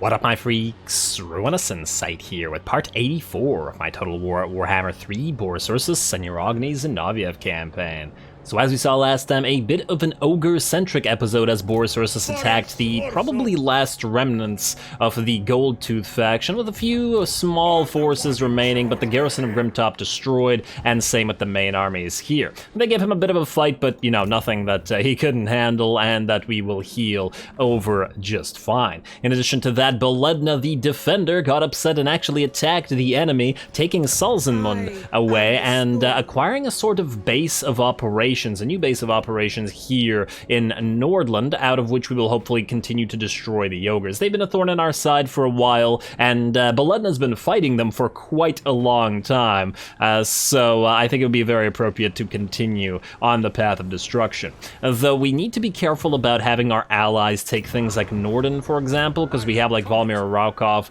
What up, my freaks? RuinousInsight here with part 84 of my Total Warhammer 3 Boris Ursus and Zanaviev campaign. So as we saw last time, a bit of an ogre-centric episode as Boris Ursus attacked the probably last remnants of the Gold Tooth faction, with a few small forces remaining, but the garrison of Grimtop destroyed, and same with the main armies here. They gave him a bit of a fight, but, you know, nothing that he couldn't handle, and that we will heal over just fine. In addition to that, Beledna the Defender got upset and actually attacked the enemy, taking Salzenmund away, and acquiring a sort of base of operations, a new base of operations here in Nordland, out of which we will hopefully continue to destroy the ogres. They've been a thorn in our side for a while, and Beledna's been fighting them for quite a long time, so I think it would be very appropriate to continue on the path of destruction. Though we need to be careful about having our allies take things like Norden, for example, because we have like Valmir Raukov,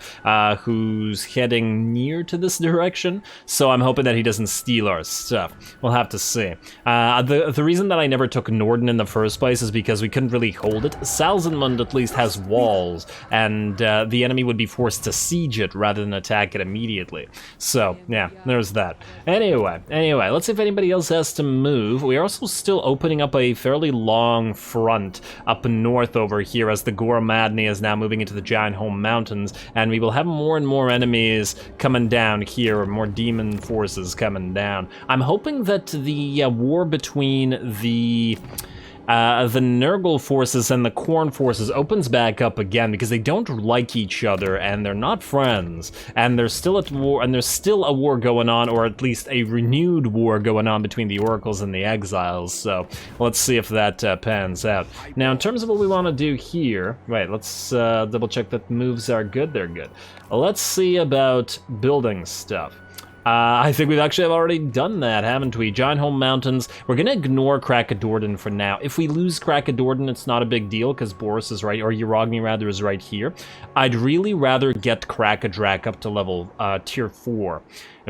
who's heading near to this direction, so I'm hoping that he doesn't steal our stuff. We'll have to see. The reason that I never took Norden in the first place is because we couldn't really hold it. Salzenmund at least has walls, and the enemy would be forced to siege it rather than attack it immediately. So, yeah, there's that. Anyway, let's see if anybody else has to move. We are also still opening up a fairly long front up north over here, as the Goramadni is now moving into the Drakenhof mountains, and we will have more and more enemies coming down here, more demon forces coming down. I'm hoping that the war between the Nurgle forces and the Khorne forces opens back up again, because they don't like each other and they're not friends, and there's still at war, and there's still a war going on, or at least a renewed war going on between the Oracles and the Exiles. So let's see if that pans out. Now, in terms of what we want to do here, right, let's double check that moves are good. They're good. Let's see about building stuff. I think we've actually already done that, haven't we? Drakenhof Mountains, we're gonna ignore Krakadorden for now. If we lose Krakadorden, it's not a big deal, because Boris is right, or Uragni rather, is right here. I'd really rather get Krakadrak up to level tier 4.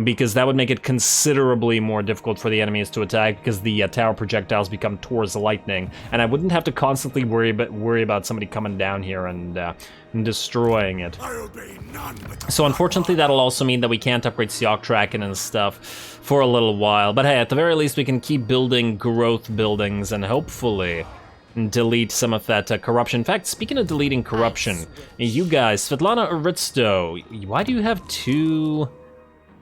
Because that would make it considerably more difficult for the enemies to attack, because the tower projectiles become Tor's lightning, and I wouldn't have to constantly worry about somebody coming down here and destroying it. So unfortunately, that'll also mean that we can't upgrade Sioktraken and stuff for a little while. But hey, at the very least, we can keep building growth buildings and hopefully delete some of that corruption. In fact, speaking of deleting corruption, you guys, Svetlana Aristo, why do you have two...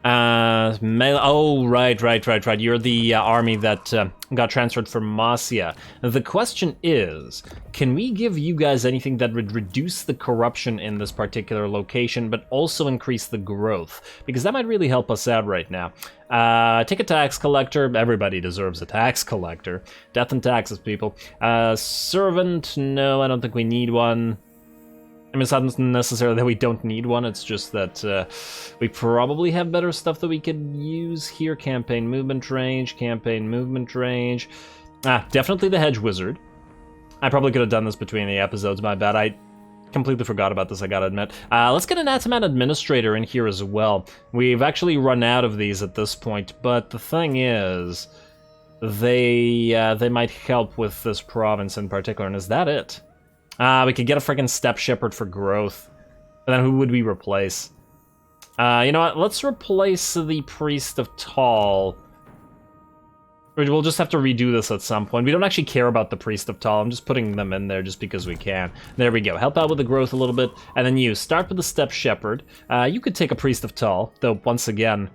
oh, right. You're the army that got transferred from Masya. The question is, can we give you guys anything that would reduce the corruption in this particular location, but also increase the growth? Because that might really help us out right now. Take a tax collector. Everybody deserves a tax collector. Death and taxes, people. Servant, no, I don't think we need one. I mean, it's not necessarily that we don't need one, it's just that we probably have better stuff that we could use here. Campaign movement range. Definitely the Hedge Wizard. I probably could have done this between the episodes, my bad. I completely forgot about this, I gotta admit. Let's get an Ataman Administrator in here as well. We've actually run out of these at this point, but the thing is, they might help with this province in particular, and is that it? We could get a freaking Steppe Shepherd for growth. And then who would we replace? You know what? Let's replace the Priest of Tal. We'll just have to redo this at some point. We don't actually care about the Priest of Tal. I'm just putting them in there just because we can. There we go. Help out with the growth a little bit. And then you start with the Steppe Shepherd. You could take a Priest of Tal, though once again,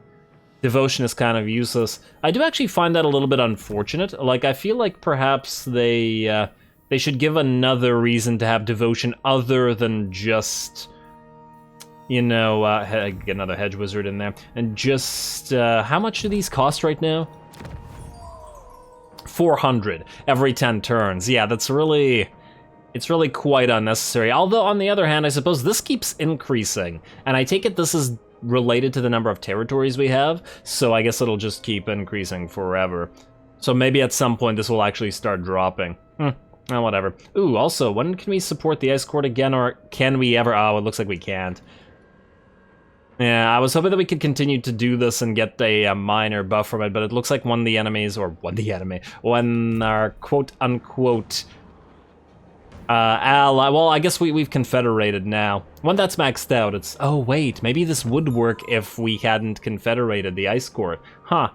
devotion is kind of useless. I do actually find that a little bit unfortunate. Like, I feel like perhaps they should give another reason to have devotion other than just, you know, get another Hedge Wizard in there. And just, how much do these cost right now? 400 every 10 turns. Yeah, it's really quite unnecessary. Although, on the other hand, I suppose this keeps increasing. And I take it this is related to the number of territories we have, so I guess it'll just keep increasing forever. So maybe at some point this will actually start dropping. Oh, whatever. Ooh, also, when can we support the Ice Court again, or can we ever? Oh, it looks like we can't. Yeah, I was hoping that we could continue to do this and get a minor buff from it, but it looks like when our quote-unquote Ally, well, I guess we've confederated now. When that's maxed out, it's... Oh, wait, maybe this would work if we hadn't confederated the Ice Court. Huh.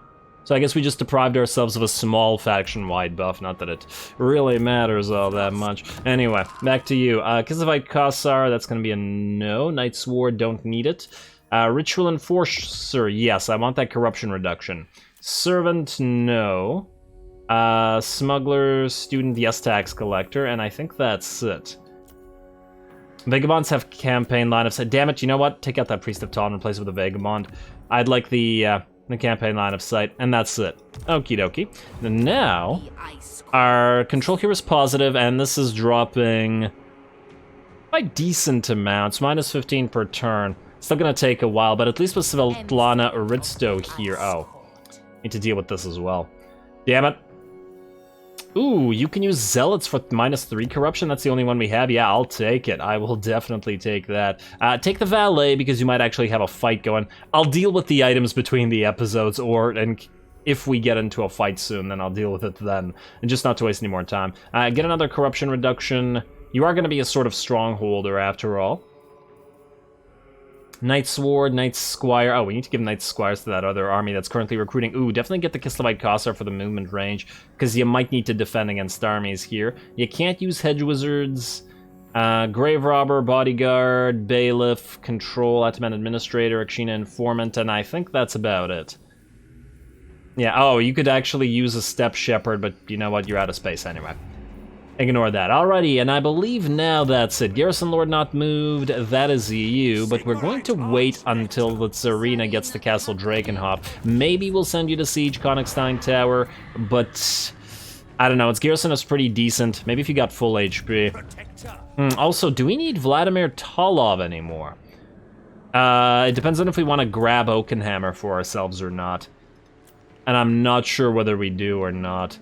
So I guess we just deprived ourselves of a small faction-wide buff, not that it really matters all that much. Anyway, back to you. Kislev Kossar, that's gonna be a no. Knight's Ward, don't need it. Ritual Enforcer, yes, I want that corruption reduction. Servant, no. Smuggler, Student, yes, Tax Collector, and I think that's it. Vagabonds have campaign line of sight. Damn it, you know what? Take out that Priest of Tall and replace it with a Vagabond. I'd like the campaign line of sight, and that's it. Okie dokie. And now, our control here is positive, and this is dropping quite decent amounts, minus 15 per turn. Still gonna take a while, but at least with Svetlana Aristo here. Oh, need to deal with this as well. Damn it. Ooh, you can use Zealots for minus 3 corruption. That's the only one we have. Yeah, I'll take it. I will definitely take that. Take the Valet, because you might actually have a fight going. I'll deal with the items between the episodes, and if we get into a fight soon, then I'll deal with it then. And just not to waste any more time. Get another corruption reduction. You are going to be a sort of strongholder after all. Knight Sword, Knight Squire. Oh, we need to give Knight Squires to that other army that's currently recruiting. Ooh, definitely get the Kislevite Kossar for the movement range, because you might need to defend against armies here. You can't use Hedge Wizards. Grave Robber, Bodyguard, Bailiff, Control, Ataman Administrator, Akshina Informant, and I think that's about it. Yeah, oh, you could actually use a Step Shepherd, but you know what, you're out of space anyway. Ignore that. Alrighty, and I believe now that's it. Garrison Lord not moved, that is EU, but we're going to wait until the Tsarina gets to Castle Drakenhof. Maybe we'll send you to Siege Konigstein Tower, but I don't know, its garrison is pretty decent. Maybe if you got full HP. Also, do we need Vladimir Tolov anymore? It depends on if we want to grab Oakenhammer for ourselves or not. And I'm not sure whether we do or not.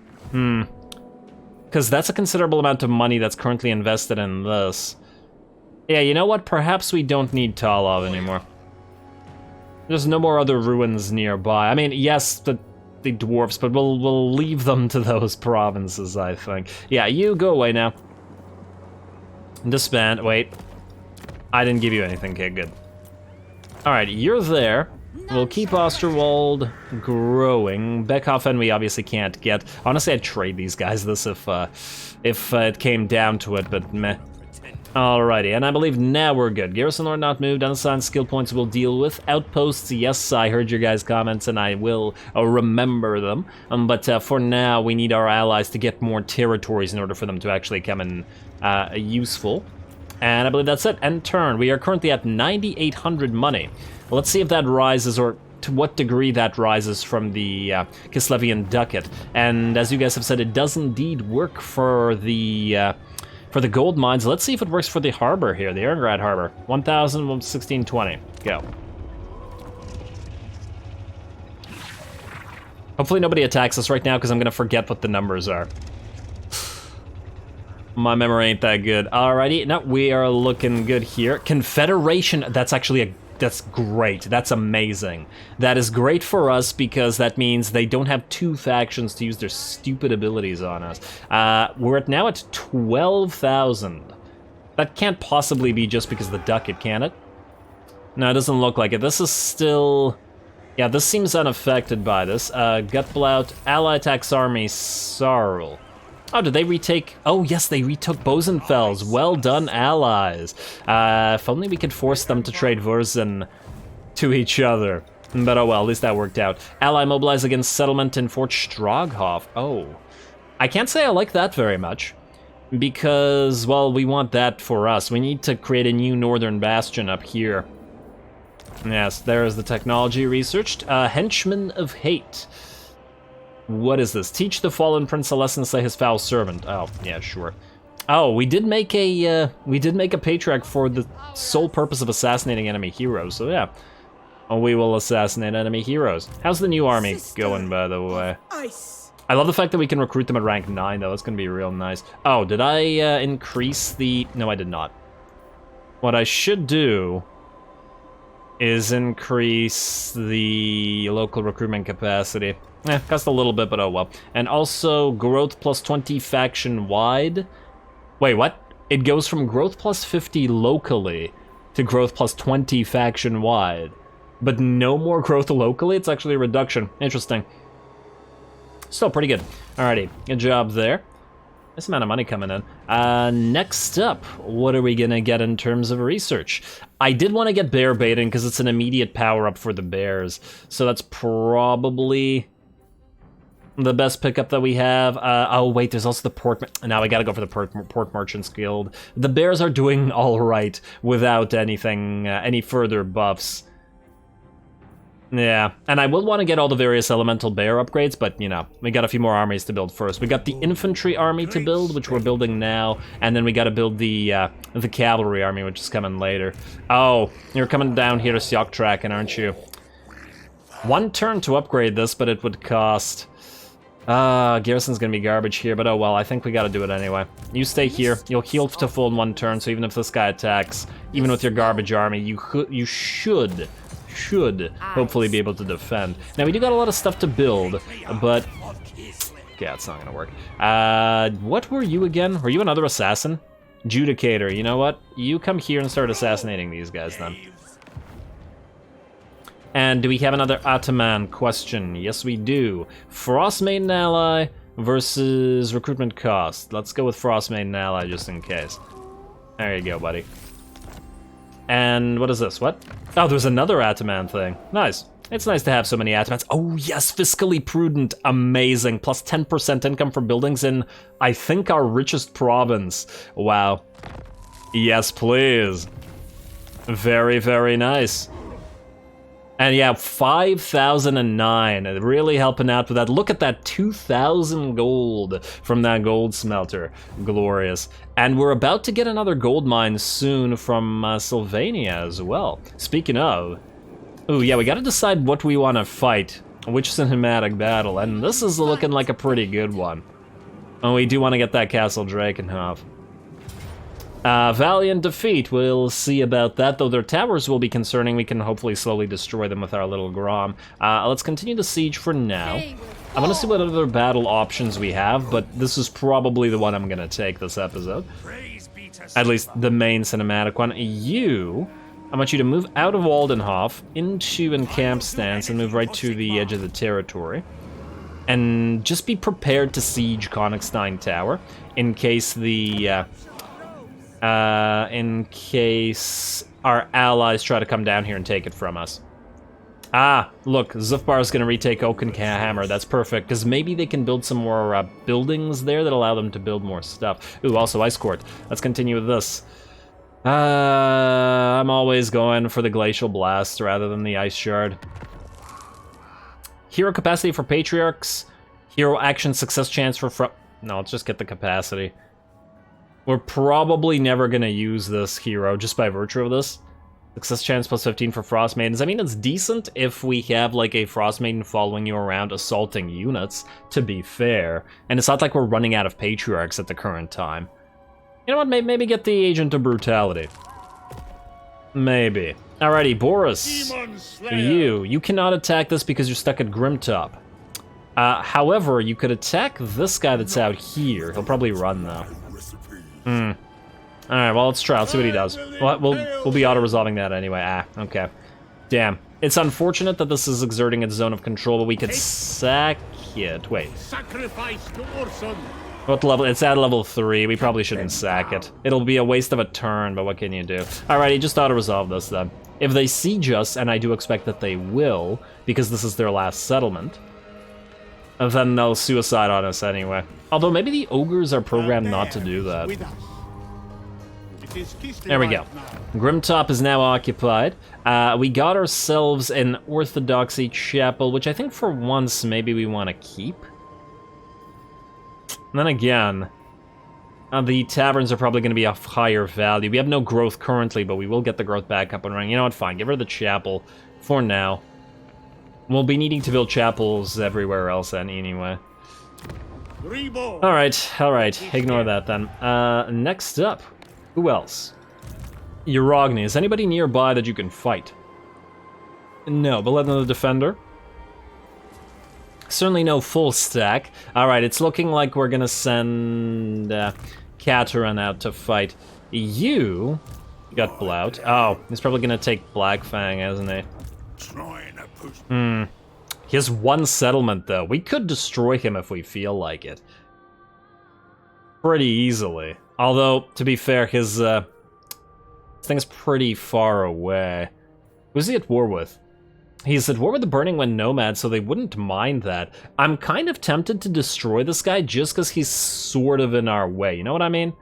Because that's a considerable amount of money that's currently invested in this. Yeah, you know what? Perhaps we don't need Talov anymore. There's no more other ruins nearby. I mean, yes, the dwarves, but we'll leave them to those provinces, I think. Yeah, you go away now. Disband. Wait. I didn't give you anything. Okay, good. Alright, you're there. We'll keep Osterwald growing. Beckhofen we obviously can't get. Honestly, I'd trade these guys this if it came down to it, but meh. Alrighty, and I believe now we're good. Garrison Lord not moved. Unassigned skill points we'll deal with. Outposts, yes, I heard your guys' comments and I will remember them. But for now, we need our allies to get more territories in order for them to actually come in useful. And I believe that's it. End turn. We are currently at 9,800 money. Let's see if that rises, or to what degree that rises from the Kislevian ducat. And as you guys have said, it does indeed work for the gold mines. Let's see if it works for the harbor here, the Irongrad harbor. 1,000, 1620. Go. Hopefully nobody attacks us right now, because I'm going to forget what the numbers are. My memory ain't that good. Alrighty, no, we are looking good here. Confederation, that's actually that's great. That's amazing. That is great for us because that means they don't have two factions to use their stupid abilities on us. We're now at 12,000. That can't possibly be just because of the ducat, can it? No, it doesn't look like it. This is still... Yeah, this seems unaffected by this. Gutblout, Ally attacks army, Sarl. Oh, did they retake? Oh, yes, they retook Bosenfels. Well done, allies. If only we could force them to trade Wurzen to each other. But oh well, at least that worked out. Ally mobilize against settlement in Fort Stroghoff. Oh. I can't say I like that very much. Because, well, we want that for us. We need to create a new northern bastion up here. Yes, there is the technology researched. Henchman of Hate. What is this? Teach the fallen prince a lesson, say his foul servant. Oh, yeah, sure. Oh, we did make a patriarch for the sole purpose of assassinating enemy heroes, so yeah. Oh, we will assassinate enemy heroes. How's the new army going, by the way? I love the fact that we can recruit them at rank 9, though. That's gonna be real nice. Oh, did I increase the... No, I did not. What I should do is increase the local recruitment capacity. Cost a little bit, but oh well. And also, growth plus 20 faction-wide. Wait, what? it goes from growth plus 50 locally to growth plus 20 faction-wide. But no more growth locally? It's actually a reduction. Interesting. Still pretty good. Alrighty, good job there. Nice amount of money coming in. Next up, what are we gonna get in terms of research? I did want to get bear baiting because it's an immediate power-up for the bears. So that's probably the best pickup that we have. Oh wait, there's also the port. Now we gotta go for the port merchants guild. The bears are doing all right without anything, any further buffs. Yeah, and I will want to get all the various elemental bear upgrades, but you know, we got a few more armies to build first. We got the infantry army to build, which we're building now, and then we got to build the cavalry army, which is coming later. Oh, you're coming down here to Siok Draken, aren't you? 1 turn to upgrade this, but it would cost. Garrison's gonna be garbage here, but oh well, I think we gotta do it anyway. You stay here, you'll heal to full in 1 turn, so even if this guy attacks, even with your garbage army, you should hopefully be able to defend. Now we do got a lot of stuff to build, but yeah, it's not gonna work. What were you again? Were you another assassin? Judicator, you know what? You come here and start assassinating these guys then. And do we have another Ataman question? Yes, we do. Frost Maiden Ally versus recruitment cost. Let's go with Frost Maiden Ally just in case. There you go, buddy. And what is this? What? Oh, there's another Ataman thing. Nice. It's nice to have so many Atamans. Oh, yes, fiscally prudent. Amazing. Plus 10% income for buildings in, I think, our richest province. Wow. Yes, please. Very, very nice. And yeah, 5,009, really helping out with that. Look at that, 2,000 gold from that gold smelter. Glorious. And we're about to get another gold mine soon from Sylvania as well. Speaking of, ooh, yeah, we gotta decide what we wanna fight, which cinematic battle, and this is looking like a pretty good one. Oh, we do wanna get that Castle Drakenhof. Valiant defeat, we'll see about that, though their towers will be concerning. We can hopefully slowly destroy them with our little Grom. Let's continue the siege for now. I want to see what other battle options we have, but this is probably the one I'm going to take this episode. At least the main cinematic one. I want you to move out of Waldenhof into encamp stance and move right to the edge of the territory. And just be prepared to siege Konigstein Tower in case our allies try to come down here and take it from us. Ah, look, Zufbar's gonna retake Oakenhammer. That's perfect, because maybe they can build some more buildings there that allow them to build more stuff. Ooh, also Ice Court. Let's continue with this. I'm always going for the Glacial Blast rather than the Ice Shard. Hero capacity for Patriarchs. Hero action success chance for no, let's just get the capacity. We're probably never gonna use this hero just by virtue of this. Success chance plus 15 for Frost Maidens. I mean, it's decent if we have like a Frost Maiden following you around assaulting units, to be fair. And it's not like we're running out of Patriarchs at the current time. You know what, maybe get the Agent of Brutality. Maybe. Alrighty, Boris. You cannot attack this because you're stuck at Grimtop. However, you could attack this guy that's out here. He'll probably run though. Alright, well, let's try. Let's see what he does. We'll be auto-resolving that anyway. Ah, okay. Damn. It's unfortunate that this is exerting its zone of control, but we could sack it. Wait. Sacrifice to Ursun. What level? It's at level 3. We probably shouldn't sack it. It'll be a waste of a turn, but what can you do? Alrighty, just auto-resolve this then. If they siege us, and I do expect that they will, because this is their last settlement, then they'll suicide on us anyway. Although maybe the ogres are programmed not to do that. There we go. Grimtop is now occupied. We got ourselves an Orthodoxy chapel, which I think for once maybe we want to keep. And then again, the taverns are probably going to be of higher value. We have no growth currently, but we will get the growth back up and running. You know what, fine, give her the chapel for now. We'll be needing to build chapels everywhere else anyway. Alright, ignore that then. Next up, who else? Urogny. Is anybody nearby that you can fight? No, but let the defender. Certainly no full stack. Alright, it's looking like we're gonna send Katerin out to fight you. Got Blout. Oh, he's probably gonna take Black Fang, isn't he? He has one settlement, though. We could destroy him if we feel like it. Pretty easily. Although, to be fair, his thing's pretty far away. Who's he at war with? He's at war with the Burning Wind Nomad, so they wouldn't mind that. I'm kind of tempted to destroy this guy just because he's sort of in our way, you know what I mean?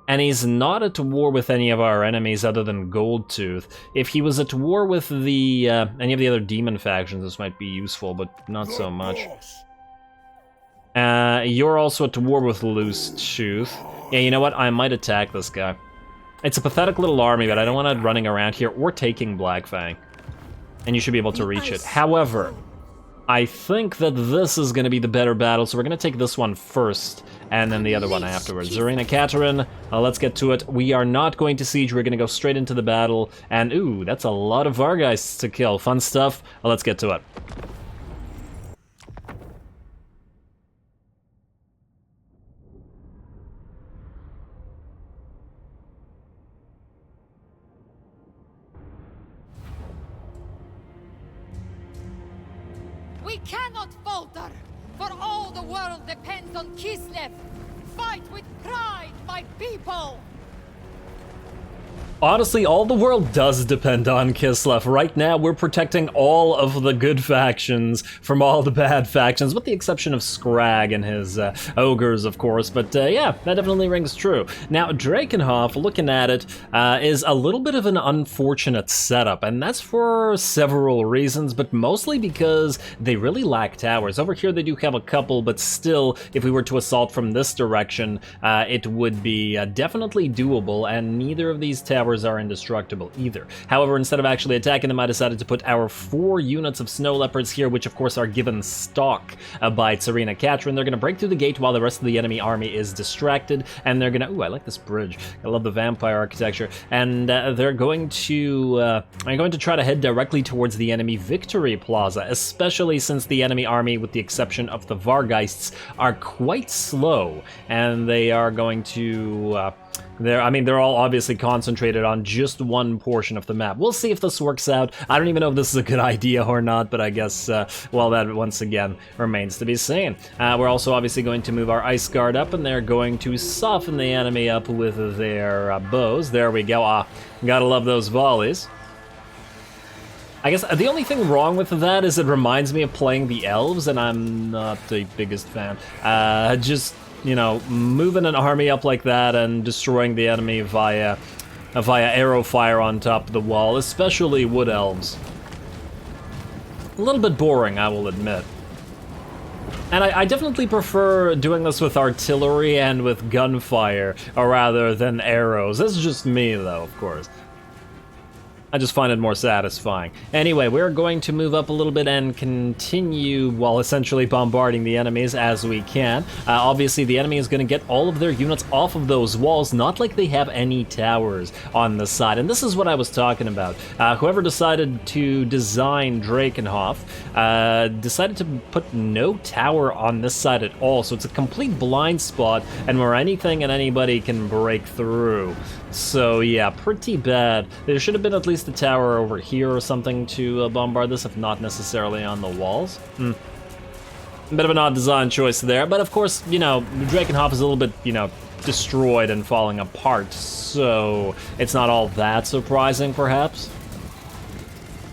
And he's not at war with any of our enemies other than Goldtooth. If he was at war with the any of the other demon factions, this might be useful, but not so much. You're also at war with Loose Tooth. Yeah, you know what? I might attack this guy. It's a pathetic little army, but I don't want it running around here or taking Black Fang. And you should be able to reach it. However, I think that this is going to be the better battle, so we're going to take this one first, and then the other one afterwards. Zarina Katerin, let's get to it. We are not going to siege, we're going to go straight into the battle, and ooh, that's a lot of Vargeists to kill. Fun stuff, let's get to it. We cannot falter, for all the world depends on Kislev. Fight with pride, my people! Honestly, all the world does depend on Kislev. Right now, we're protecting all of the good factions from all the bad factions, with the exception of Scrag and his ogres, of course. But yeah, that definitely rings true. Now, Drakenhof, looking at it, is a little bit of an unfortunate setup, and that's for several reasons, but mostly because they really lack towers. Over here, they do have a couple, but still, if we were to assault from this direction, it would be definitely doable, and neither of these towers are indestructible either. However, instead of actually attacking them, I decided to put our 4 units of Snow Leopards here, which of course are given stock by Zarina Katerin. They're going to break through the gate while the rest of the enemy army is distracted, and they're going to... Ooh, I like this bridge. I love the vampire architecture. And they're going to try to head directly towards the enemy Victory Plaza, especially since the enemy army, with the exception of the Vargeists, are quite slow, and they are going to... they're all obviously concentrated on just one portion of the map. We'll see if this works out. I don't even know if this is a good idea or not, but I guess, well, that once again remains to be seen. We're also obviously going to move our Ice Guard up, and they're going to soften the enemy up with their bows. There we go. Gotta love those volleys. I guess the only thing wrong with that is it reminds me of playing the elves, and I'm not the biggest fan. Just... you know, moving an army up like that and destroying the enemy via arrow fire on top of the wall, especially wood elves. A little bit boring, I will admit. And I definitely prefer doing this with artillery and with gunfire, rather than arrows. This is just me, though, of course. I just find it more satisfying. Anyway, we're going to move up a little bit and continue while essentially bombarding the enemies as we can. Obviously, the enemy is going to get all of their units off of those walls, not like they have any towers on the side. And this is what I was talking about. Whoever decided to design Drakenhof decided to put no tower on this side at all. So it's a complete blind spot, and where anything and anybody can break through. So yeah, pretty bad. There should have been at least a tower over here or something to bombard this, if not necessarily on the walls. A bit of an odd design choice there, but of course, you know, Drakenhof is a little bit, you know, destroyed and falling apart, so it's not all that surprising, perhaps.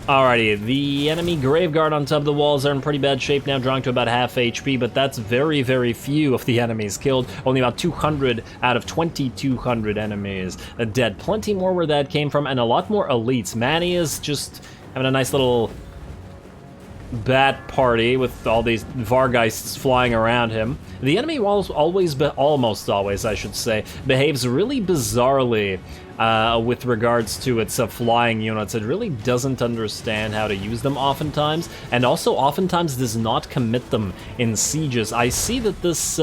Alrighty, the enemy Graveguard on top of the walls are in pretty bad shape now, drawing to about half HP, but that's very, very few of the enemies killed. Only about 200 out of 2,200 enemies dead. Plenty more where that came from, and a lot more elites. Manny is just having a nice little bat party with all these Vargeists flying around him. The enemy almost always, I should say, behaves really bizarrely with regards to its flying units. It really doesn't understand how to use them oftentimes, and also oftentimes does not commit them in sieges. I see that this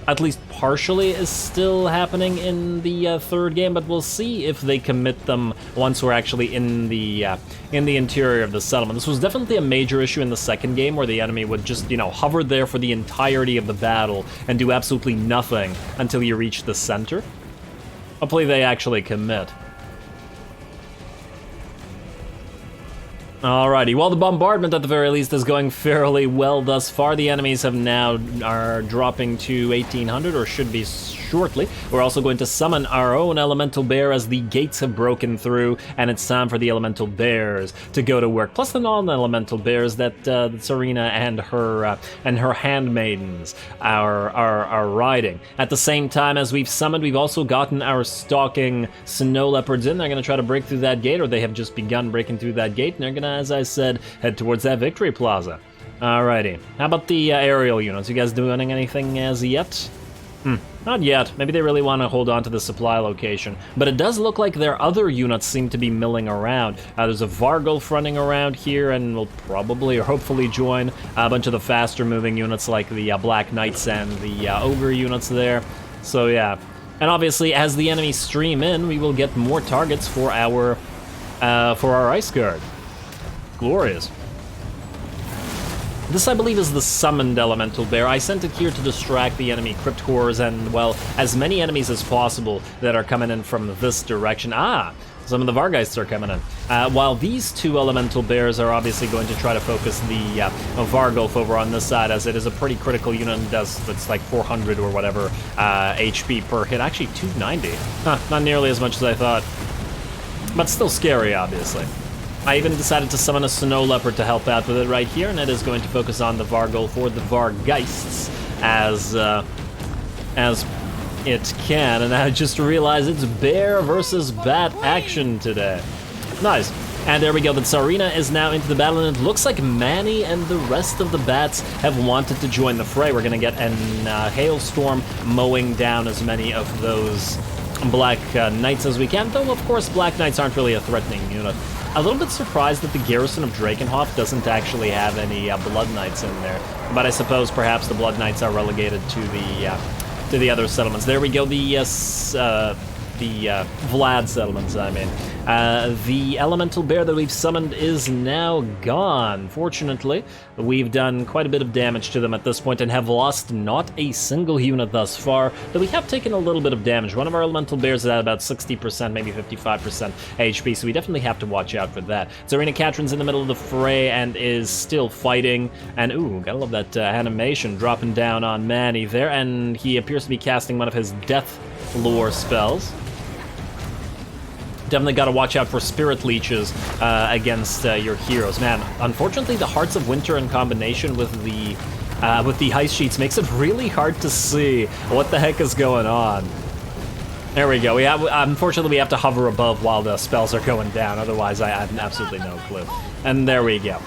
at least partially, is still happening in the third game, but we'll see if they commit them once we're actually in the interior of the settlement. This was definitely a major issue in the second game, where the enemy would just, you know, hover there for the entirety of the battle and do absolutely nothing until you reach the center. Hopefully they actually commit. Alrighty, well, the bombardment at the very least is going fairly well thus far. The enemies are dropping to 1800, or should be shortly. We're also going to summon our own elemental bear as the gates have broken through, and it's time for the elemental bears to go to work. Plus the non-elemental bears that Tsarina and her handmaidens are riding. At the same time as we've summoned, we've also gotten our stalking snow leopards in. They're going to try to break through that gate, or they have just begun breaking through that gate, and they're going to, as I said, head towards that victory plaza. Alrighty, how about the aerial units? You guys doing anything as yet? Not yet. Maybe they really want to hold on to the supply location. But it does look like their other units seem to be milling around. There's a Vargulf running around here, and will probably or hopefully join a bunch of the faster moving units like the Black Knights and the Ogre units there. So yeah. And obviously, as the enemies stream in, we will get more targets for our Ice Guard. Glorious. This, I believe, is the summoned elemental bear. I sent it here to distract the enemy crypt cores and, well, as many enemies as possible that are coming in from this direction. Some of the Vargeists are coming in. While these two elemental bears are obviously going to try to focus the Vargulf over on this side, as it is a pretty critical unit and it's like 400 or whatever HP per hit. Actually, 290. Not nearly as much as I thought. But still scary, obviously. I even decided to summon a snow leopard to help out with it right here, and it is going to focus on the Vargulf or the Vargeists as it can. And I just realized it's bear versus bat action today. Nice. And there we go, the Tsarina is now into the battle, and it looks like Manny and the rest of the bats have wanted to join the fray. We're gonna get an hailstorm mowing down as many of those Black Knights as we can, though of course Black Knights aren't really a threatening unit. A little bit surprised that the garrison of Drakenhof doesn't actually have any Blood Knights in there, but I suppose perhaps the Blood Knights are relegated to the other settlements. There we go, the Vlad settlements, I mean. The elemental bear that we've summoned is now gone. Fortunately, we've done quite a bit of damage to them at this point and have lost not a single unit thus far, though we have taken a little bit of damage. One of our elemental bears is at about 60%, maybe 55% HP, so we definitely have to watch out for that. Tsarina Katrin's in the middle of the fray and is still fighting, and ooh, gotta love that animation dropping down on Manny there, and he appears to be casting one of his death lore spells. Definitely got to watch out for spirit leeches against your heroes. Man, unfortunately, the Hearts of Winter in combination with the ice sheets makes it really hard to see what the heck is going on. There we go. Unfortunately, we have to hover above while the spells are going down. Otherwise, I have absolutely no clue. And there we go.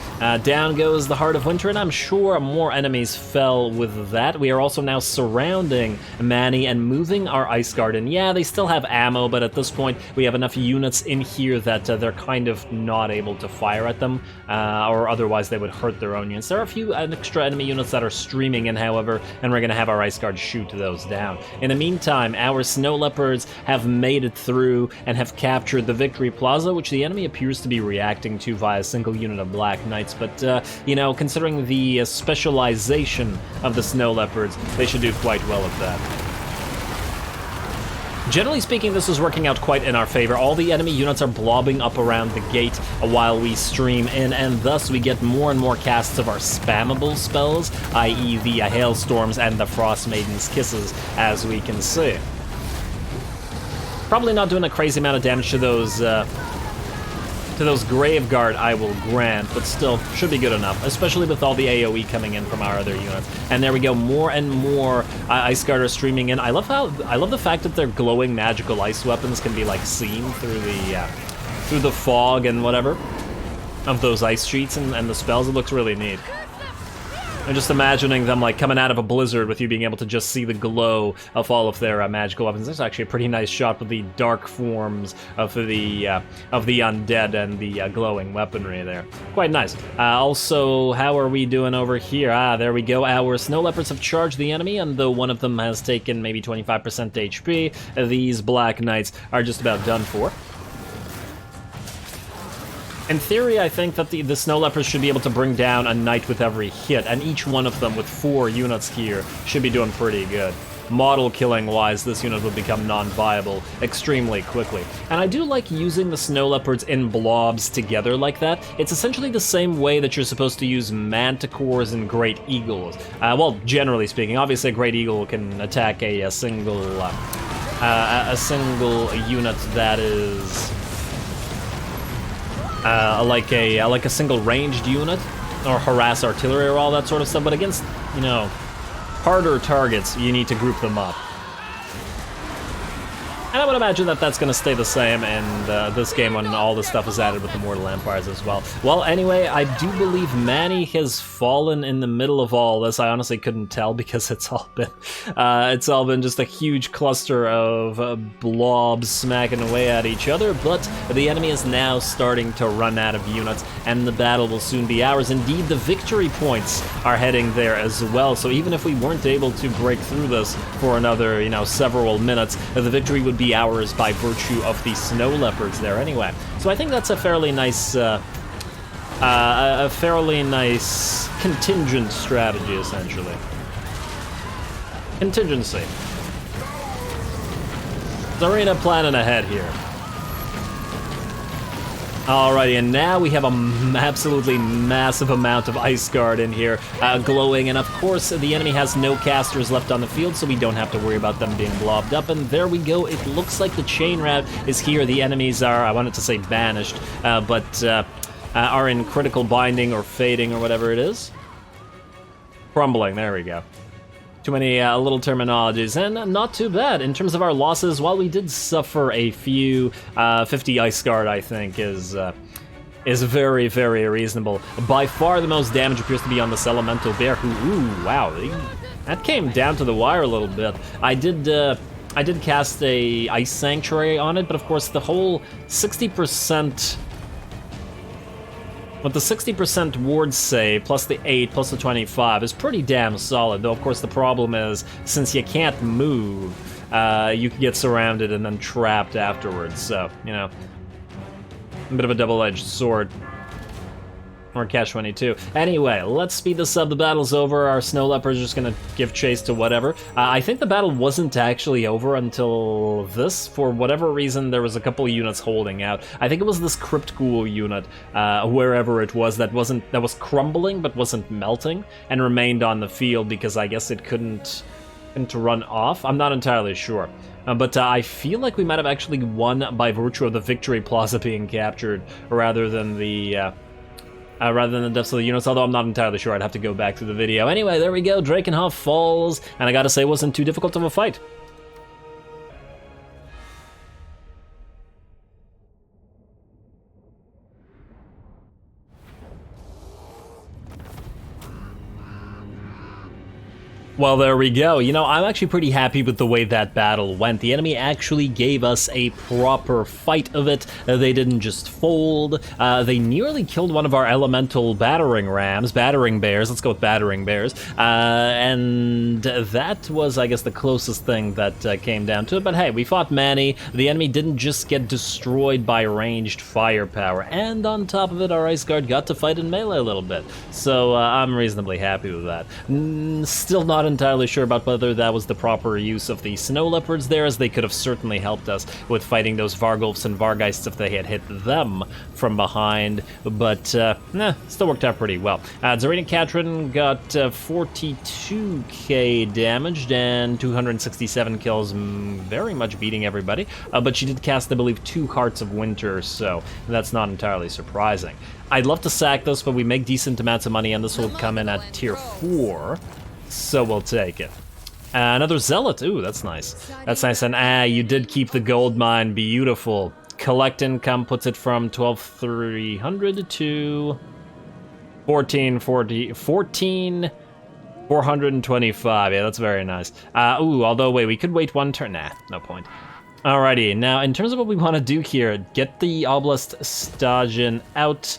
Down goes the Heart of Winter, and I'm sure more enemies fell with that. We are also now surrounding Manny and moving our Ice Guard. And yeah, they still have ammo, but at this point, we have enough units in here that they're kind of not able to fire at them, or otherwise they would hurt their own units. There are a few extra enemy units that are streaming in, however, and we're going to have our Ice Guard shoot those down. In the meantime, our Snow Leopards have made it through and have captured the Victory Plaza, which the enemy appears to be reacting to via a single unit of Black Knights, but, you know, considering the specialization of the Snow Leopards, they should do quite well at that. Generally speaking, this is working out quite in our favor. All the enemy units are blobbing up around the gate while we stream in, and thus we get more and more casts of our spammable spells, i.e. the Hailstorms and the Frost Maiden's Kisses, as we can see. Probably not doing a crazy amount of damage to those Graveguard, I will grant, but still should be good enough, especially with all the AoE coming in from our other units. And there we go, more and more Ice Guard are streaming in. I love the fact that their glowing magical ice weapons can be like seen through the fog and whatever of those ice sheets and the spells. It looks really neat. I'm just imagining them like coming out of a blizzard with you being able to just see the glow of all of their magical weapons. There's actually a pretty nice shot with the dark forms of the undead and the glowing weaponry there. Quite nice. Also, how are we doing over here? There we go. Our snow leopards have charged the enemy, and though one of them has taken maybe 25% HP, these black knights are just about done for. In theory, I think that the snow leopards should be able to bring down a knight with every hit, and each one of them with 4 units here should be doing pretty good. Model killing wise, this unit would become non-viable extremely quickly. And I do like using the snow leopards in blobs together like that. It's essentially the same way that you're supposed to use manticores and great eagles. Well, generally speaking, obviously a great eagle can attack a single unit that is like a single ranged unit, or harass artillery or all that sort of stuff, but against, you know, harder targets, you need to group them up. And I would imagine that that's going to stay the same in this game when all the stuff is added with the Mortal Empires as well. Well, anyway, I do believe Manny has fallen in the middle of all this. I honestly couldn't tell because it's all been just a huge cluster of blobs smacking away at each other. But the enemy is now starting to run out of units, and the battle will soon be ours. Indeed, the victory points are heading there as well. So even if we weren't able to break through this for another, you know, several minutes, the victory would be ours by virtue of the snow leopards there anyway. So I think that's a fairly nice contingent strategy, essentially. Contingency. Zarina planning ahead here. Alrighty, and now we have an absolutely massive amount of Ice Guard in here, glowing, and of course the enemy has no casters left on the field, so we don't have to worry about them being blobbed up, and there we go. It looks like the chain route is here. The enemies are, I wanted to say banished, but are in critical binding or fading or whatever it is. Crumbling, there we go. Too many little terminologies, and not too bad. In terms of our losses, while we did suffer a few, 50 Ice Guard, I think, is very, very reasonable. By far the most damage appears to be on this Elemental Bear, who, ooh, wow, that came down to the wire a little bit. I did cast a Ice Sanctuary on it, but of course the whole 60%... But the 60% ward save, plus the 8, plus the 25, is pretty damn solid, though of course the problem is, since you can't move, you can get surrounded and then trapped afterwards, so, you know, a bit of a double-edged sword. Or Catch-22. Anyway, let's speed this up. The battle's over. Our snow leopards are just gonna give chase to whatever. I think the battle wasn't actually over until this. For whatever reason, there was a couple of units holding out. I think it was this Crypt Ghoul unit, wherever it was, that was crumbling but wasn't melting, and remained on the field because I guess it couldn't run off. I'm not entirely sure. But I feel like we might have actually won by virtue of the Victory Plaza being captured, rather than the deaths of the units, although I'm not entirely sure. I'd have to go back to the video. Anyway, there we go. Drakenhof falls, and I gotta say, it wasn't too difficult of a fight. Well, there we go. You know, I'm actually pretty happy with the way that battle went. The enemy actually gave us a proper fight of it. They didn't just fold. They nearly killed one of our elemental battering bears. Let's go with battering bears. And that was, I guess, the closest thing that came down to it. But hey, we fought Manny. The enemy didn't just get destroyed by ranged firepower. And on top of it, our Ice Guard got to fight in melee a little bit. So I'm reasonably happy with that. Still not entirely sure about whether that was the proper use of the snow leopards there, as they could have certainly helped us with fighting those Vargulfs and Vargeists if they had hit them from behind, but still worked out pretty well. Zarina Katrin got 42k damaged and 267 kills, very much beating everybody, but she did cast, I believe, 2 Hearts of Winter, so that's not entirely surprising. I'd love to sack this, but we make decent amounts of money, and this will come in at tier 4. So we'll take it. Another Zealot. Ooh, that's nice. That's nice. And you did keep the gold mine. Beautiful. Collect income puts it from 12,300 to 14,000 425, yeah, that's very nice. Ooh, although, wait, we could wait one turn. Nah, no point. Alrighty, now in terms of what we want to do here, get the Oblast Stajin out,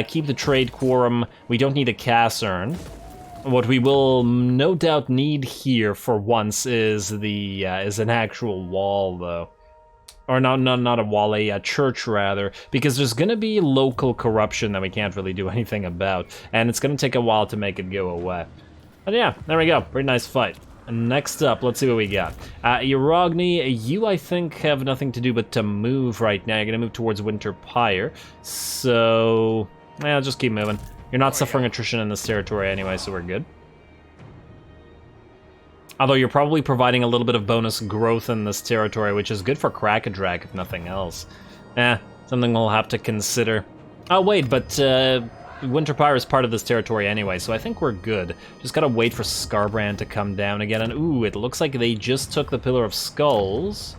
keep the trade quorum. We don't need a Cassern. What we will no doubt need here for once is is an actual wall, though. Or not a wall, a church rather, because there's gonna be local corruption that we can't really do anything about, and it's gonna take a while to make it go away. But yeah, there we go, pretty nice fight. Next up, let's see what we got. Urogny, you I think have nothing to do but to move right now. You're gonna move towards Winter Pyre, so yeah, just keep moving. You're not suffering attrition in this territory anyway, so we're good. Although you're probably providing a little bit of bonus growth in this territory, which is good for Krakadrak if nothing else. Something we'll have to consider. Oh wait, but Winterpyre is part of this territory anyway, so I think we're good. Just gotta wait for Skarbrand to come down again, and ooh, it looks like they just took the Pillar of Skulls.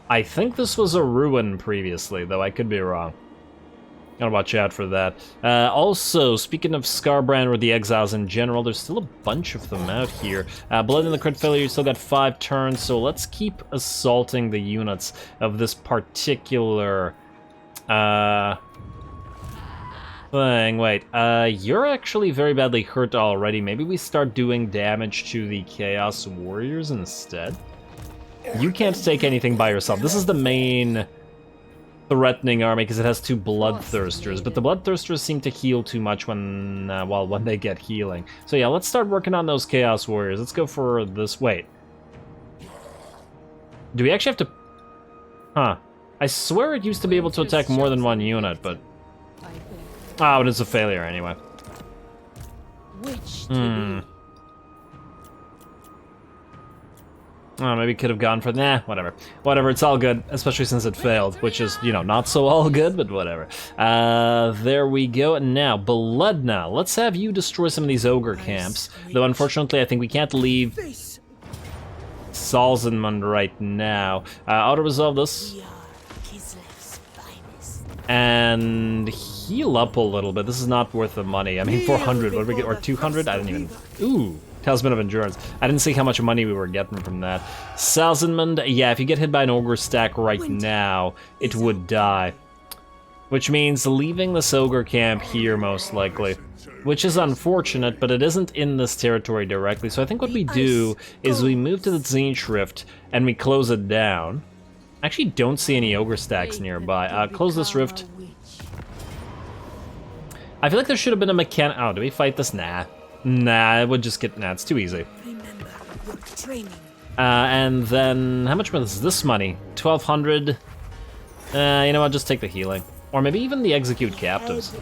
I think this was a ruin previously, though I could be wrong. Gotta watch out for that. Also, speaking of Skarbrand or the Exiles in general, there's still a bunch of them out here. Blood in the Crit Failure, you still got 5 turns, so let's keep assaulting the units of this particular thing. Wait, you're actually very badly hurt already. Maybe we start doing damage to the Chaos Warriors instead? You can't take anything by yourself. This is the main threatening army because it has 2 Bloodthirsters, but the Bloodthirsters seem to heal too much when they get healing. So yeah, let's start working on those Chaos Warriors. Let's go for this. Wait. Do we actually have to... Huh. I swear it used to be able to attack more than 1 unit, but... Oh, it is a failure anyway. Oh, maybe could have gone for... Nah, whatever. Whatever, it's all good, especially since it failed, which is, you know, not so all good, but whatever. There we go. Now, Beledna, let's have you destroy some of these ogre camps. Though, unfortunately, I think we can't leave Salzenmund right now. Auto-resolve this. And heal up a little bit. This is not worth the money. I mean, 400, what did we get? Or 200? I didn't even... Ooh. Talisman of Endurance. I didn't see how much money we were getting from that. Salzenmund, yeah, if you get hit by an ogre stack right now, it would die. Which means leaving this ogre camp here, most likely. Which is unfortunate, but it isn't in this territory directly. So I think what we do is we move to the Tzeentch Rift and we close it down. I actually don't see any ogre stacks nearby. Close this rift. I feel like there should have been a mechanic... Oh, do we fight this? Nah. Nah, it would just get... Nah, it's too easy. And then... How much is this money? 1,200. You know what, just take the healing. Or maybe even the execute captives.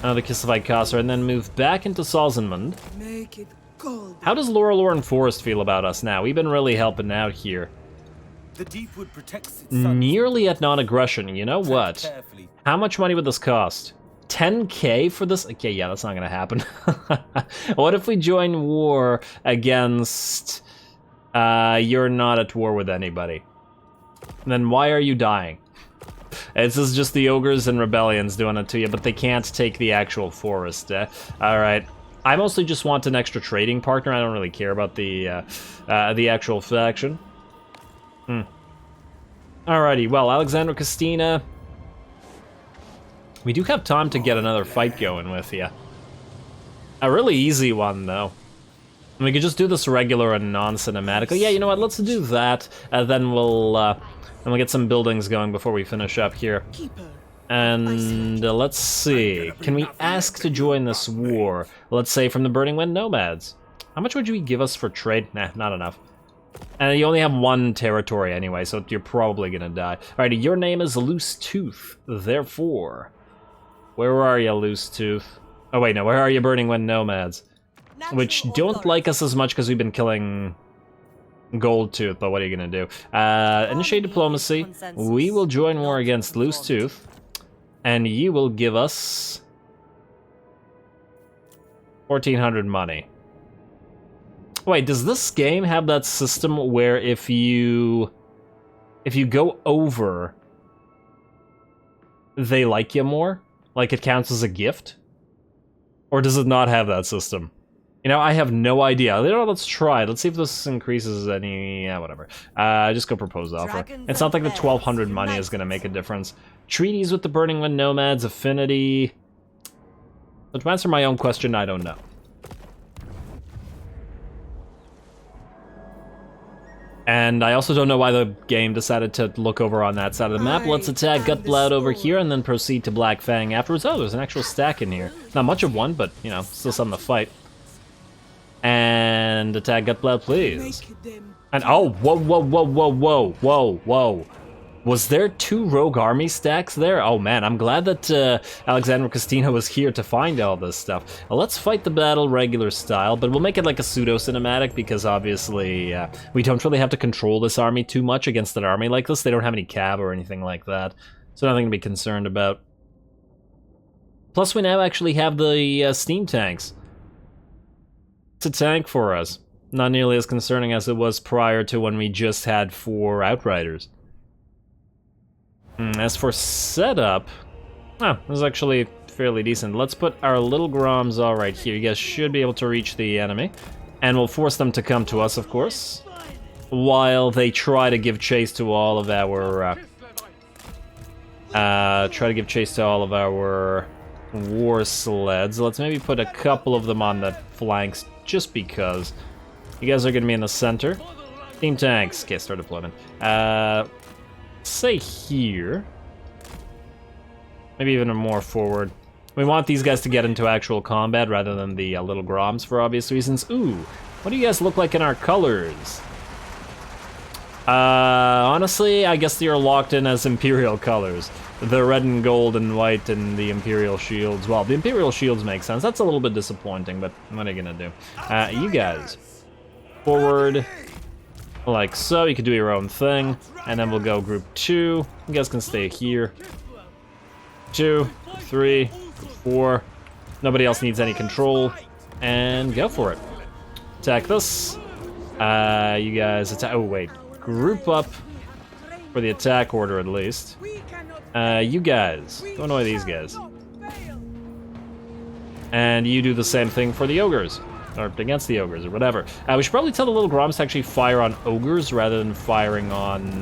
The Kislev Coster, and then move back into Salzenmund. How does Lorelorn Forest feel about us now? We've been really helping out here. The Deepwood protects its Nearly at non-aggression. You know what? How much money would this cost? 10k for this? Okay, yeah, that's not gonna happen. What if we join war against... you're not at war with anybody. And then why are you dying? This is just the ogres and rebellions doing it to you, but they can't take the actual forest. Alright. I mostly just want an extra trading partner. I don't really care about the actual faction. Alrighty, well, Alexandra Castina... We do have time to get another fight going with you. A really easy one, though. And we could just do this regular and non-cinematic. Oh, yeah, you know what? Let's do that. Then we'll get some buildings going before we finish up here. And let's see. Can we ask to join this war? Let's say from the Burning Wind Nomads. How much would you give us for trade? Nah, not enough. And you only have 1 territory anyway, so you're probably gonna die. Alrighty, your name is Loose Tooth. Therefore... Where are you, Loose Tooth? Oh wait, no, where are you, Burning Wind Nomads? Which don't like us as much because we've been killing Gold Tooth, but what are you gonna do? Initiate diplomacy. We will join war against Loose Tooth, and you will give us 1,400 money. Wait, does this game have that system where if you go over, they like you more? Like it counts as a gift? Or does it not have that system? You know, I have no idea. Let's try it. Let's see if this increases any... Yeah, whatever. Just go propose offer. It's not like the 1200 money is going to make a difference. Treaties with the Burning Wind Nomads, affinity... But to answer my own question, I don't know. And I also don't know why the game decided to look over on that side of the map. Let's attack Gutblood over here and then proceed to Black Fang afterwards. Oh, there's an actual stack in here. Not much of one, but, you know, still something to fight. And attack Gutblood, please. And oh, whoa. Was there 2 rogue army stacks there? Oh man, I'm glad that Alexander Costina was here to find all this stuff. Well, let's fight the battle regular style, but we'll make it like a pseudo-cinematic because obviously we don't really have to control this army too much against an army like this. They don't have any cav or anything like that, so nothing to be concerned about. Plus, we now actually have the steam tanks. It's a tank for us. Not nearly as concerning as it was prior to when we just had 4 Outriders. As for setup, this is actually fairly decent. Let's put our little Groms all right here. You guys should be able to reach the enemy, and we'll force them to come to us, of course, while they try to give chase to all of our war sleds. Let's maybe put a couple of them on the flanks, just because. You guys are going to be in the center. Team tanks. Okay, start deployment. Say here. Maybe even more forward. We want these guys to get into actual combat rather than the little Groms for obvious reasons. Ooh, what do you guys look like in our colors? Honestly, I guess you're locked in as Imperial colors. The red and gold and white and the Imperial shields. Well, the Imperial shields make sense. That's a little bit disappointing, but what are you gonna do? You guys, forward. Like so, you can do your own thing, and then we'll go group 2. You guys can stay here. 2, 3, 4. Nobody else needs any control, and go for it. Attack this. You guys attack. Oh wait, group up for the attack order at least. You guys go annoy these guys, and you do the same thing for the ogres. Or against the ogres, or whatever. We should probably tell the little Groms to actually fire on ogres rather than firing on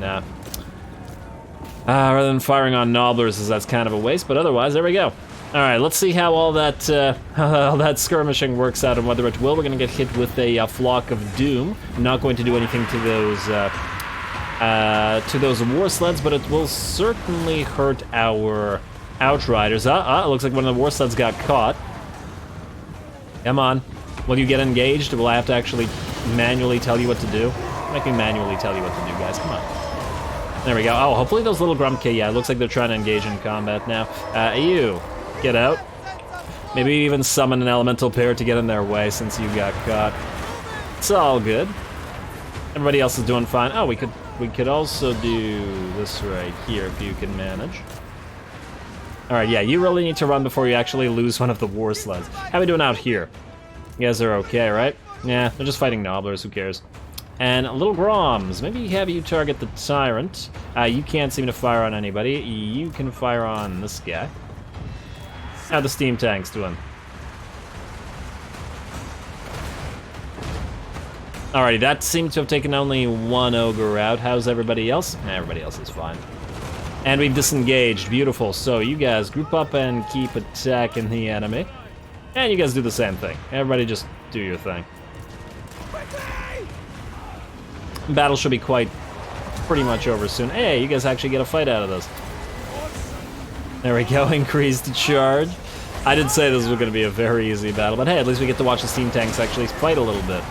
nobblers, as that's kind of a waste. But otherwise, there we go. All right, let's see how all that skirmishing works out and whether it will. We're gonna get hit with a flock of doom. Not going to do anything to those war sleds, but it will certainly hurt our outriders. It looks like one of the war sleds got caught. Come on. Will you get engaged? Will I have to actually manually tell you what to do? Make me manually tell you what to do, guys. Come on. There we go. Oh, hopefully those little Grumke, yeah, it looks like they're trying to engage in combat now. You, get out. Maybe even summon an elemental pair to get in their way since you got caught. It's all good. Everybody else is doing fine. Oh, we could also do this right here if you can manage. All right, yeah, you really need to run before you actually lose one of the war sleds. How are we doing out here? You guys are okay, right? Yeah, they're just fighting nobblers, who cares? And little Groms, maybe have you target the Tyrant. You can't seem to fire on anybody. You can fire on this guy. How the steam tanks doing? Alrighty, that seemed to have taken only 1 ogre out. How's everybody else? Everybody else is fine. And we've disengaged, beautiful. So you guys group up and keep attacking the enemy. And you guys do the same thing. Everybody just do your thing. Battle should be pretty much over soon. Hey, you guys actually get a fight out of this. There we go, increased charge. I did say this was going to be a very easy battle, but hey, at least we get to watch the steam tanks actually fight a little bit.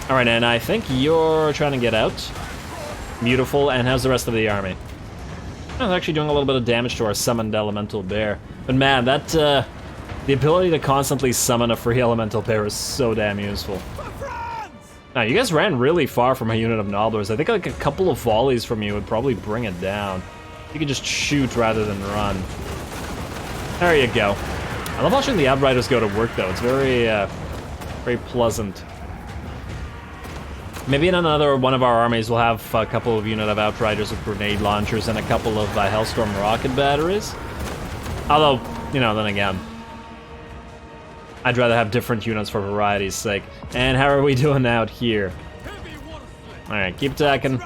Alright, and I think you're trying to get out. Beautiful, and how's the rest of the army? Oh, actually doing a little bit of damage to our summoned elemental bear. But man, that, the ability to constantly summon a free elemental pair is so damn useful. Now, you guys ran really far from a unit of nobblers. I think like a couple of volleys from you would probably bring it down. You could just shoot rather than run. There you go. I love watching the Outriders go to work, though. It's very, very pleasant. Maybe in another one of our armies we'll have a couple of unit of Outriders with grenade launchers and a couple of Hellstorm rocket batteries. Although, you know, then again, I'd rather have different units for variety's sake. And how are we doing out here? Alright, keep attacking.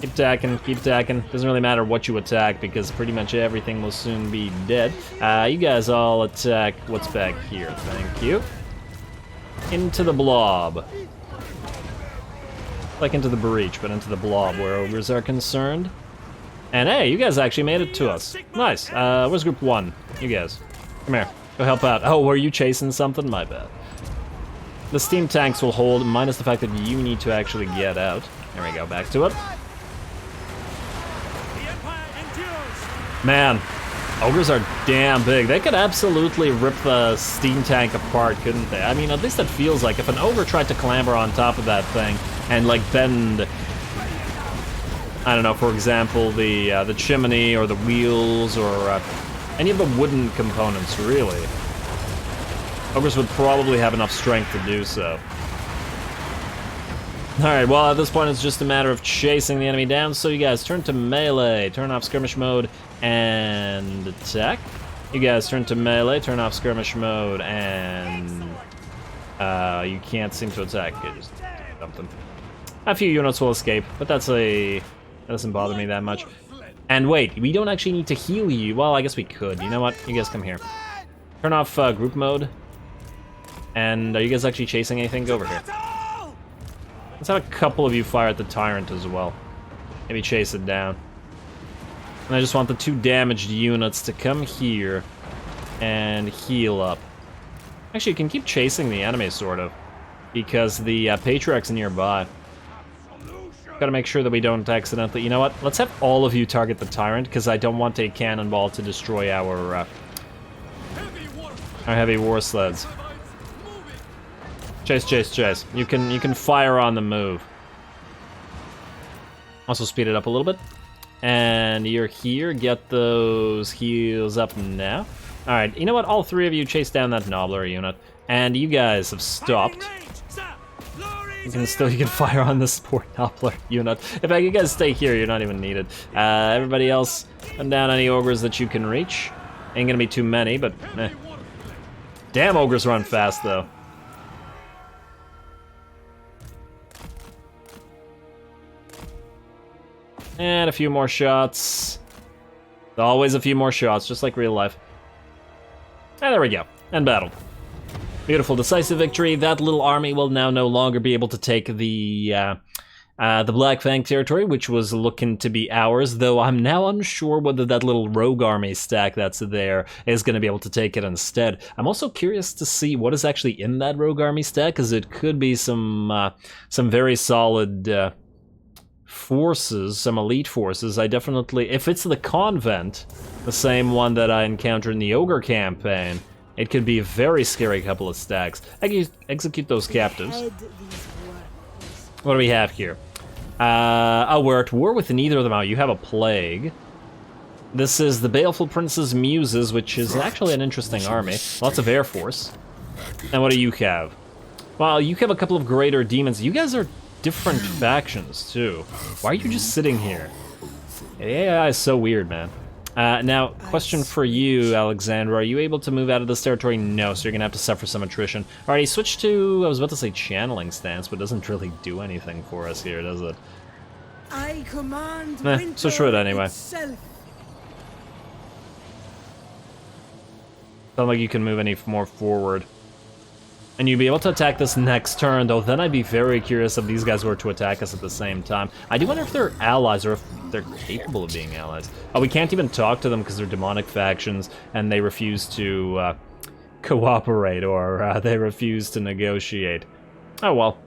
Keep attacking, keep attacking. Doesn't really matter what you attack because pretty much everything will soon be dead. You guys all attack what's back here. Thank you. Into the blob. Like into the breach, but into the blob where ogres are concerned. And hey, you guys actually made it to us. Nice. Where's group 1? You guys. Come here. Go help out. Oh, were you chasing something? My bad. The steam tanks will hold, minus the fact that you need to actually get out. There we go, back to it. Man, ogres are damn big. They could absolutely rip the steam tank apart, couldn't they? I mean, at least it feels like if an ogre tried to clamber on top of that thing and like bend, I don't know, for example, the chimney or the wheels or any of the wooden components, really, ogres would probably have enough strength to do so. Alright, well, at this point it's just a matter of chasing the enemy down, so you guys turn to melee, turn off skirmish mode, and attack. You guys turn to melee, turn off skirmish mode, and you can't seem to attack. It just something. A few units will escape, but that doesn't bother me that much. And wait, we don't actually need to heal you. Well, I guess we could. You know what? You guys come here. Turn off group mode. And are you guys actually chasing anything? Go over here. Let's have a couple of you fire at the tyrant as well. Maybe chase it down. And I just want the 2 damaged units to come here and heal up. Actually, you can keep chasing the enemy, sort of, because the Patriarch's nearby. Gotta make sure that we don't accidentally... You know what? Let's have all of you target the tyrant, because I don't want a cannonball to destroy our heavy war sleds. Chase, chase, chase. You can fire on the move. Also speed it up a little bit. And you're here. Get those heals up now. Alright, you know what? All 3 of you chase down that Nobbler unit. And you guys have stopped. You can fire on the support Nobbler unit. In fact, you guys stay here, you're not even needed. Everybody else, run down any ogres that you can reach. Ain't gonna be too many, but eh. Damn, ogres run fast though. And a few more shots. Always a few more shots, just like real life. And there we go. End battle. Beautiful, decisive victory. That little army will now no longer be able to take the Black Fang territory, which was looking to be ours, though I'm now unsure whether that little rogue army stack that's there is going to be able to take it instead. I'm also curious to see what is actually in that rogue army stack, because it could be some very solid forces, some elite forces. I definitely, if it's the convent, the same one that I encountered in the ogre campaign, it could be a very scary couple of stacks. Execute those captives. What do we have here? Oh, we're at war with neither of them. Oh, you have a plague. This is the Baleful Prince's Muses, which is actually an interesting army. Lots of air force. And what do you have? Well, you have a couple of greater demons. You guys are different factions, too. Why are you just sitting here? AI is so weird, man. Now, question for you, Alexandra. Are you able to move out of this territory? No, so you're going to have to suffer some attrition. Alright, switch to, I was about to say channeling stance, but it doesn't really do anything for us here, does it? I command switch to it anyway. itself. Sound like you can move any more forward. And you'd be able to attack this next turn, though then I'd be very curious if these guys were to attack us at the same time. I do wonder if they're allies or if they're capable of being allies. Oh, we can't even talk to them because they're demonic factions and they refuse to cooperate or they refuse to negotiate. Oh well.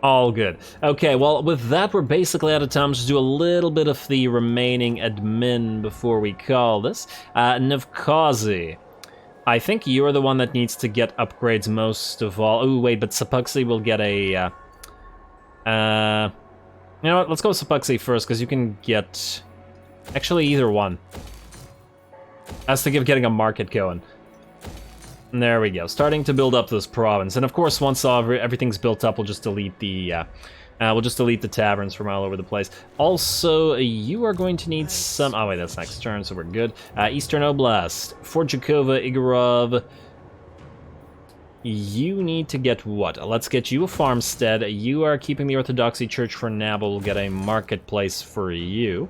All good. Okay, well, with that, we're basically out of time. Just do a little bit of the remaining admin before we call this. Nevkazi. I think you're the one that needs to get upgrades most of all. Oh, wait, but Sapuxi will get a... you know what, let's go with Sapuxi first, because you can get... Actually, either one. Has to give getting a market going. And there we go, starting to build up this province. And of course, once everything's built up, we'll just delete the... taverns from all over the place. Also, you are going to need some... Oh, wait, that's next turn, so we're good. Eastern Oblast, Fort Jakova, Igorov, you need to get what? Let's get you a farmstead. You are keeping the Orthodoxy Church for now, but we'll get a marketplace for you.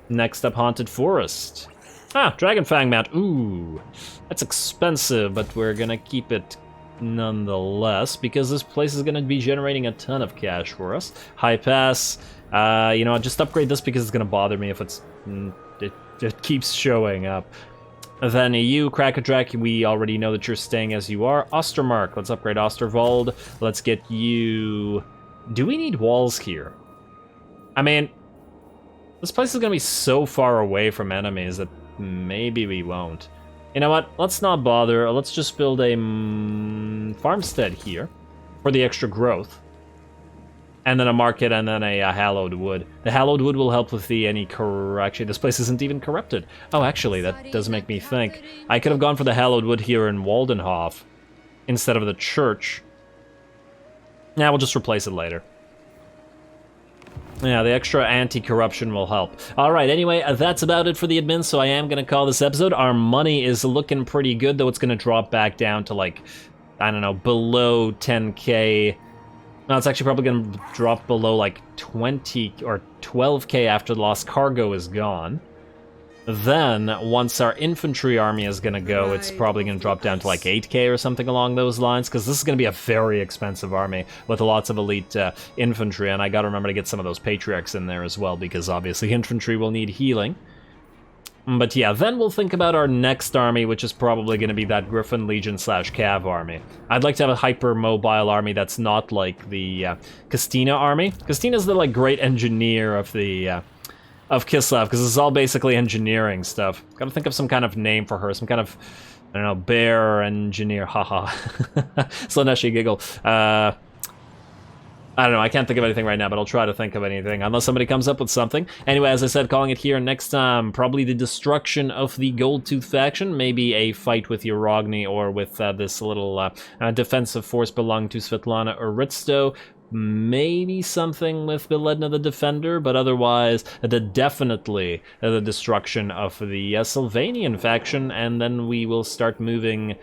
Next up, Haunted Forest. Ah, Dragonfang Mount. Ooh, that's expensive, but we're gonna keep it nonetheless, because this place is gonna be generating a ton of cash for us. High Pass. You know, just upgrade this because it's gonna bother me if it keeps showing up. Then you, Krakadrak, we already know that you're staying as you are. Ostermark, let's upgrade Osterwald. Let's get you... Do we need walls here? I mean, this place is gonna be so far away from enemies that maybe we won't. You know what? Let's not bother. Let's just build a farmstead here for the extra growth. And then a market, and then a hallowed wood. The hallowed wood will help with actually, this place isn't even corrupted. Oh, actually, that does make me think. I could have gone for the hallowed wood here in Waldenhof instead of the church. Yeah, we'll just replace it later. Yeah, the extra anti-corruption will help. Alright, anyway, that's about it for the admin, so I am going to call this episode. Our money is looking pretty good, though it's going to drop back down to, like, I don't know, below 10k. No, it's actually probably going to drop below like 20 or 12k after the lost cargo is gone. Then, once our infantry army is going to go, it's probably going to drop down to like 8k or something along those lines, because this is going to be a very expensive army with lots of elite infantry, and I got to remember to get some of those patriarchs in there as well, because obviously infantry will need healing. But yeah, then we'll think about our next army, which is probably going to be that Griffin Legion / Cav army. I'd like to have a hyper-mobile army that's not like the Kastina army. Kastina's the like great engineer of the of Kislev, because it's all basically engineering stuff. Gotta think of some kind of name for her, some kind of, I don't know, bear engineer, haha. Slaneshi giggle. I don't know, I can't think of anything right now, but I'll try to think of anything, unless somebody comes up with something. Anyway, as I said, calling it here next time, probably the destruction of the Goldtooth faction, maybe a fight with Urogny or with this little defensive force belonging to Svetlana Aristo, maybe something with Beledna the Defender, but otherwise, definitely the destruction of the Sylvanian faction, and then we will start moving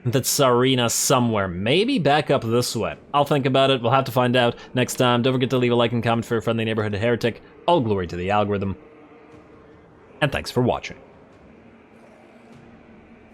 the Tsarina somewhere, maybe back up this way. I'll think about it, we'll have to find out next time. Don't forget to leave a like and comment for a friendly neighborhood heretic. All glory to the algorithm, and thanks for watching.